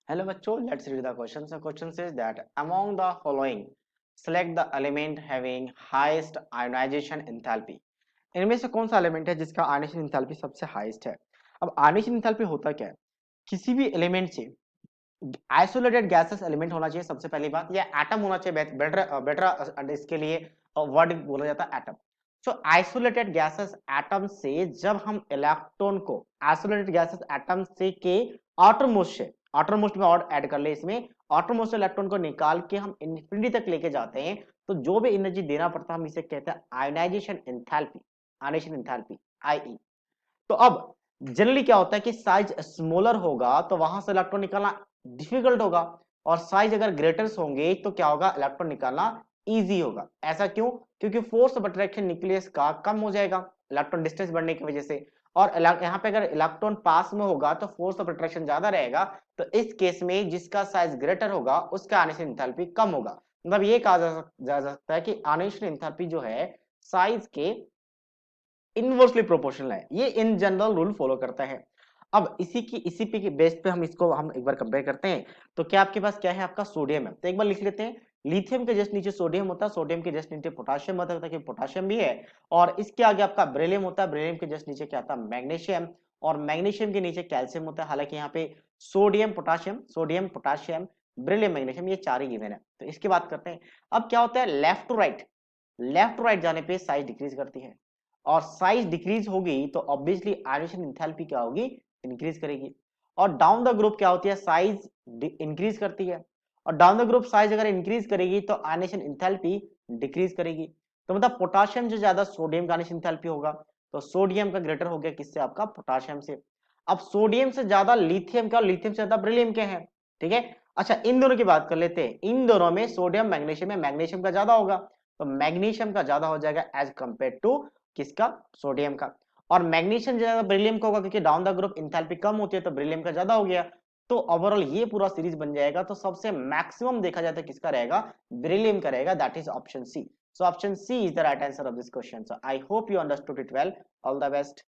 Hello बच्चों, let's read the question. So question says that among the following, select the element having highest ionization enthalpy. इनमें से कौन सा element है जिसका आयनाइजेशन एंथैल्पी सबसे हाईएस्ट है? अब आयनाइजेशन एंथैल्पी होता क्या है? किसी भी एलिमेंट से आइसोलेटेड गैसेस एलिमेंट होना चाहिए सबसे पहली बात, या एटम होना चाहिए। बेटर बेटर इसके लिए वर्ड बोला जाता है एटम। सो आइसोलेटेड गैसेस एटम से जब हम इलेक्ट्रॉन को आइसोलेटेड गैसेस एटम से के आउटरमोस्ट में और ऐड कर ले, इसमें आउटरमोस्ट इलेक्ट्रॉन को निकाल के हम इन्फिनिटी तक लेके जाते हैं, तो जो भी एनर्जी देना पड़ता है हम इसे कहते हैं ionisation enthalpy. Ionisation enthalpy IE. तो अब जनरली क्या होता है कि साइज स्मॉलर होगा तो वहां से इलेक्ट्रॉन निकालना डिफिकल्ट होगा, और साइज अगर ग्रेटर होंगे तो क्या होगा, इलेक्ट्रॉन निकालना इजी होगा। ऐसा क्यों? क्योंकि फोर्स ऑफ अट्रैक्शन न्यूक्लियस का कम हो जाएगा इलेक्ट्रॉन डिस्टेंस बढ़ने की वजह से, और यहाँ पे अगर इलेक्ट्रॉन पास में होगा तो फोर्स ऑफ अट्रैक्शन ज्यादा रहेगा। तो इस केस में जिसका साइज ग्रेटर होगा उसका आयनाइजेशन एंथैल्पी कम होगा। मतलब ये कहा जा सकता है कि आयनाइजेशन एंथैल्पी जो है साइज के इनवर्सली प्रोपोर्शनल है। ये इन जनरल रूल फॉलो करता है। अब इसी पे बेस पे हम एक बार कंपेयर करते हैं। तो क्या आपके पास क्या है, आपका सोडियम है, तो एक बार लिख लेते हैं। लिथियम के जस्ट नीचे सोडियम होता है, सोडियम के जस्ट नीचे पोटाशियम होता है, ताकि पोटाशियम भी है। और इसके आगे आपका बेरिलियम होता है, बेरिलियम के जस्ट नीचे क्या आता है, मैग्नीशियम। और मैग्नीशियम के नीचे कैल्शियम होता है। हालांकि यहाँ पे सोडियम पोटाशियम बेरिलियम मैग्नीशियम ये चार ही गिवन है। तो इसकी बात करते हैं। अब क्या होता है, लेफ्ट टू राइट जाने पे साइज डिक्रीज करती है, और साइज डिक्रीज होगी तो ऑब्वियसली आयनाइजेशन एंथैल्पी क्या होगी, इंक्रीज करेगी। और डाउन द ग्रुप क्या होती है, साइज इंक्रीज करती है, और डाउन द ग्रुप साइज अगर इंक्रीज करेगी तो आयनाइजेशन एंथैल्पी डिक्रीज करेगी। तो मतलब पोटाशियम से ज्यादा सोडियम का आयनाइजेशन एंथैल्पी होगा, तो सोडियम का ग्रेटर हो गया किससे, आपका पोटाशियम से। अब सोडियम से ज्यादा लिथियम का, और लिथियम से ज्यादा बेरिलियम के हैं, ठीक है। अच्छा, इन दोनों की बात कर लेते हैं। इन दोनों में सोडियम मैग्नीशियम में मैग्नीशियम का ज्यादा होगा, तो मैग्नीशियम का ज्यादा हो जाएगा एज कंपेयर टू किसका, सोडियम का। और मैग्नीशियम ज्यादा बेरिलियम का होगा, क्योंकि डाउन द ग्रुप एंथैल्पी कम होती है, तो बेरिलियम का ज्यादा हो गया। तो ओवरऑल ये पूरा सीरीज बन जाएगा। तो सबसे मैक्सिमम देखा जाता है किसका रहेगा, बेरिलियम का रहेगा, that is option C. So option C is the right answer of this question. So I hope you understood it well. All the best.